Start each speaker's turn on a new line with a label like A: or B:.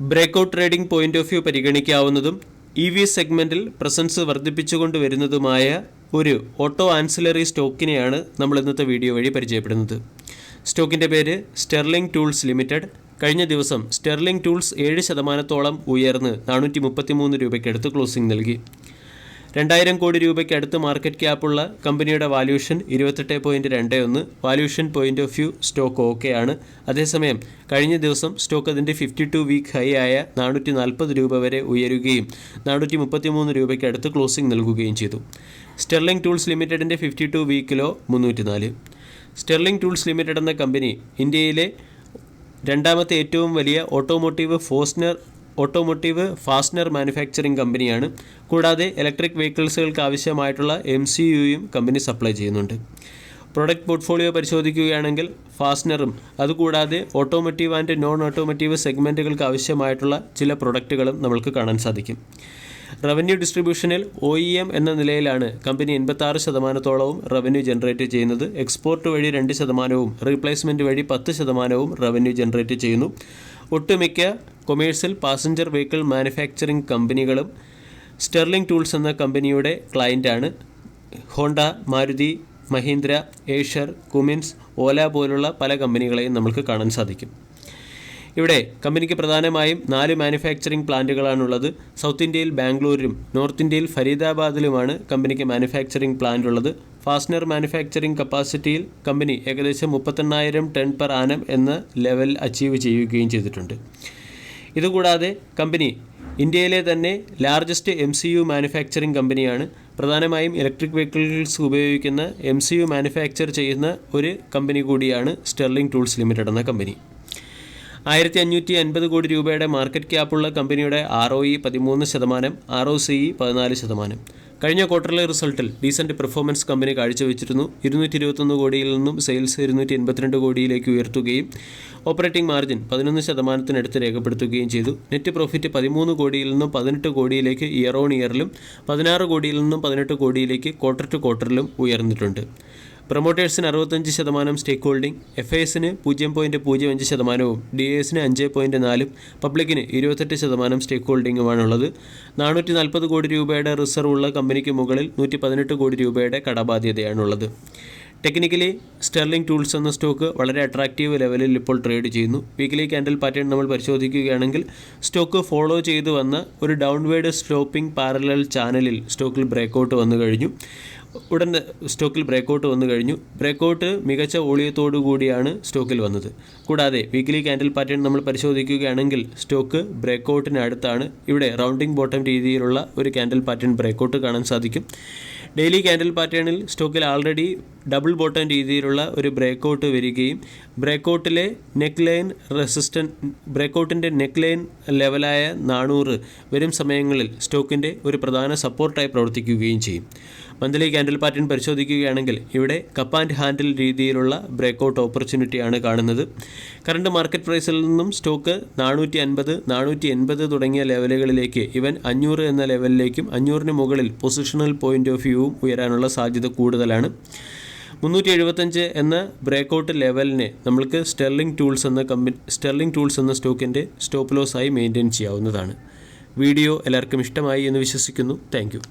A: Breakout trading point of view പരിഗണിക്കാവുന്നതും EV സെഗ്മെൻറ്റിൽ presence വർദ്ധിപ്പിച്ചുകൊണ്ടുവരുന്നതുമായ ഒരു ഓട്ടോ ആൻസിലറി സ്റ്റോക്കിനെയാണ് നമ്മൾ ഇന്നത്തെ വീഡിയോ വഴി പരിചയപ്പെടുന്നത്. സ്റ്റോക്കിൻ്റെ പേര് സ്റ്റെർലിംഗ് ടൂൾസ് ലിമിറ്റഡ്. കഴിഞ്ഞ ദിവസം സ്റ്റെർലിംഗ് ടൂൾസ് 7% ഉയർന്ന് 433 രൂപയ്ക്കടുത്ത് ക്ലോസിംഗ് നൽകി. 2000 കോടി രൂപയ്ക്കടുത്ത് മാർക്കറ്റ് ക്യാപ്പുള്ള കമ്പനിയുടെ valuation 28.21. Valuation point of view stock ഓക്കെയാണ്. അതേസമയം കഴിഞ്ഞ ദിവസം സ്റ്റോക്ക് അതിൻ്റെ 52 വീക്ക് ഹൈ ആയ 440 രൂപ വരെ ഉയരുകയും 433 രൂപയ്ക്കടുത്ത് ക്ലോസിംഗ് നൽകുകയും ചെയ്തു. സ്റ്റെർലിംഗ് ടൂൾസ് ലിമിറ്റഡിൻ്റെ 52 വീക്കിലോ 304. സ്റ്റെർലിംഗ് ടൂൾസ് ലിമിറ്റഡ് എന്ന കമ്പനി ഇന്ത്യയിലെ രണ്ടാമത്തെ ഏറ്റവും വലിയ ഓട്ടോമോട്ടീവ് ഫാസ്റ്റനർ മാനുഫാക്ചറിംഗ് കമ്പനിയാണ്. കൂടാതെ ഇലക്ട്രിക് വെഹിക്കിൾസുകൾക്ക് ആവശ്യമായിട്ടുള്ള MCUയും കമ്പനി സപ്ലൈ ചെയ്യുന്നുണ്ട്. പ്രൊഡക്റ്റ് പോർട്ട്ഫോളിയോ പരിശോധിക്കുകയാണെങ്കിൽ ഫാസ്റ്റനറും അതുകൂടാതെ ഓട്ടോമോട്ടീവ് ആൻഡ് നോൺ ഓട്ടോമോട്ടീവ് സെഗ്മെൻറ്റുകൾക്ക് ആവശ്യമായിട്ടുള്ള ചില പ്രൊഡക്റ്റുകളും നമ്മൾക്ക് കാണാൻ സാധിക്കും. റവന്യൂ ഡിസ്ട്രിബ്യൂഷനിൽ OEM എന്ന നിലയിലാണ് കമ്പനി 86%-ഓളവും റവന്യൂ ജനറേറ്റ് ചെയ്യുന്നത്. എക്സ്പോർട്ട് വഴി 2%, റീപ്ലേസ്മെൻറ്റ് വഴി 10%-വും റവന്യൂ ജനറേറ്റ് ചെയ്യുന്നു. ഒട്ടുമിക്ക കൊമേഴ്സ്യൽ പാസഞ്ചർ വെഹിക്കിൾ മാനുഫാക്ചറിംഗ് കമ്പനികളും സ്റ്റെർലിംഗ് ടൂൾസ് എന്ന കമ്പനിയുടെ ക്ലയൻ്റാണ്. ഹോണ്ട, മാരുതി, മഹീന്ദ്ര, ഏഷ്യർ, കുമിൻസ്, ഓല പോലുള്ള പല കമ്പനികളെയും നമുക്ക് കാണാൻ സാധിക്കും. ഇവിടെ കമ്പനിക്ക് പ്രധാനമായും 4 മാനുഫാക്ചറിംഗ് പ്ലാന്റുകളാണുള്ളത്. സൗത്ത് ഇന്ത്യയിൽ ബാംഗ്ലൂരിലും നോർത്ത് ഇന്ത്യയിൽ ഫരീദാബാദിലുമാണ് കമ്പനിക്ക് മാനുഫാക്ചറിംഗ് പ്ലാന്റ് ഉള്ളത്. ഫാസ്റ്റനർ മാനുഫാക്ചറിംഗ് കപ്പാസിറ്റിയിൽ കമ്പനി ഏകദേശം 38,000 ടൺ പെർ ആനം എന്ന ലെവൽ അച്ചീവ് ചെയ്യുകയും ചെയ്തിട്ടുണ്ട്. ഇതുകൂടാതെ കമ്പനി ഇന്ത്യയിലെ തന്നെ ലാർജസ്റ്റ് MCU മാനുഫാക്ചറിംഗ് കമ്പനിയാണ്. പ്രധാനമായും ഇലക്ട്രിക് വെഹിക്കിൾസ് ഉപയോഗിക്കുന്ന MCU മാനുഫാക്ചർ ചെയ്യുന്ന ഒരു കമ്പനി കൂടിയാണ് സ്റ്റെർലിംഗ് ടൂൾസ് ലിമിറ്റഡ് എന്ന കമ്പനി. 1550 കോടി രൂപയുടെ മാർക്കറ്റ് ക്യാപ്പുള്ള കമ്പനിയുടെ ROE 13%, ROCE 14%. കഴിഞ്ഞ ക്വാർട്ടറിലെ റിസൾട്ടിൽ ഡീസൻറ്റ് പെർഫോമൻസ് കമ്പനി കാഴ്ചവെച്ചിരുന്നു. 221 കോടിയിൽ നിന്നും സെയിൽസ് 282 കോടിയിലേക്ക് ഉയർത്തുകയും ഓപ്പറേറ്റിംഗ് മാർജിൻ 11%-അടുത്ത് രേഖപ്പെടുത്തുകയും ചെയ്തു. നെറ്റ് പ്രോഫിറ്റ് 13 കോടിയിൽ നിന്നും 18 കോടിയിലേക്ക് ഇയർ ഓൺ ഇയറിലും 16 കോടിയിൽ നിന്നും 18 കോടിയിലേക്ക് ക്വാർട്ടർ ടു ക്വാർട്ടറിലും ഉയർന്നിട്ടുണ്ട്. പ്രൊമോട്ടേഴ്സിന് 65% സ്റ്റേക്ക് ഹോൾഡിംഗ്, FISന് 0.05%, DISന് 5.4%, പബ്ലിക്കിന് 28% സ്റ്റേക്ക് ഹോൾഡിംഗുമാണുള്ളത്. 440 കോടി രൂപയുടെ റിസർവ് ഉള്ള കമ്പനിക്ക് മുകളിൽ 118 കോടി രൂപയുടെ കടബാധ്യതയാണുള്ളത്. ടെക്നിക്കലി സ്റ്റെർലിംഗ് ടൂൾസ് എന്ന സ്റ്റോക്ക് വളരെ അട്രാക്റ്റീവ് ലെവലിൽ ഇപ്പോൾ ട്രേഡ് ചെയ്യുന്നു. വീക്കിലി ക്യാൻഡിൽ പാറ്റേൺ നമ്മൾ പരിശോധിക്കുകയാണെങ്കിൽ സ്റ്റോക്ക് ഫോളോ ചെയ്തു വന്ന ഒരു ഡൗൺവേർഡ് സ്ലോപ്പിംഗ് പാരലൽ ചാനലിൽ സ്റ്റോക്കിൽ ബ്രേക്കൗട്ട് വന്നു കഴിഞ്ഞു. ബ്രേക്കൗട്ട് മികച്ച വോളിയത്തോടു കൂടിയാണ് സ്റ്റോക്കിൽ വന്നത്. കൂടാതെ വീക്കിലി ക്യാൻഡിൽ പാറ്റേൺ നമ്മൾ പരിശോധിക്കുകയാണെങ്കിൽ സ്റ്റോക്ക് ബ്രേക്കൗട്ടിന് അടുത്താണ്. ഇവിടെ റൗണ്ടിംഗ് ബോട്ടം രീതിയിലുള്ള ഒരു ക്യാൻഡിൽ പാറ്റേൺ ബ്രേക്കൗട്ട് കാണാൻ സാധിക്കും. ഡെയിലി ക്യാൻഡിൽ പാറ്റേണിൽ സ്റ്റോക്കിൽ ആൾറെഡി ഡബിൾ ബോട്ടം രീതിയിലുള്ള ഒരു ബ്രേക്കൗട്ട് വരികയും ബ്രേക്കൗട്ടിൻ്റെ നെക്ക് ലൈൻ ലെവലായ 400 വരും സമയങ്ങളിൽ സ്റ്റോക്കിൻ്റെ ഒരു പ്രധാന സപ്പോർട്ടായി പ്രവർത്തിക്കുകയും ചെയ്യും. മന്ത്ലി ക്യാൻഡിൽ പാറ്റേൺ പരിശോധിക്കുകയാണെങ്കിൽ ഇവിടെ കപ്പ് ആൻഡ് ഹാൻഡിൽ രീതിയിലുള്ള ബ്രേക്കൗട്ട് ഓപ്പർച്യൂണിറ്റിയാണ് കാണുന്നത്. കറണ്ട് മാർക്കറ്റ് പ്രൈസിൽ നിന്നും സ്റ്റോക്ക് 450, 480 തുടങ്ങിയ ലെവലുകളിലേക്ക്, ഇവൻ 500 എന്ന ലെവലിലേക്കും 500-ന് മുകളിൽ പൊസിഷണൽ പോയിന്റ് ഓഫ് വ്യൂവും ഉയരാനുള്ള സാധ്യത കൂടുതലാണ്. 375 എന്ന ബ്രേക്കൗട്ട് ലെവലിനെ നമ്മൾക്ക് സ്റ്റെർലിംഗ് ടൂൾസ് എന്ന സ്റ്റോക്കിൻ്റെ സ്റ്റോപ്പ് ലോസായി മെയിൻറ്റെയിൻ ചെയ്യാവുന്നതാണ്. വീഡിയോ എല്ലാവർക്കും ഇഷ്ടമായി എന്ന് വിശ്വസിക്കുന്നു. Thank you.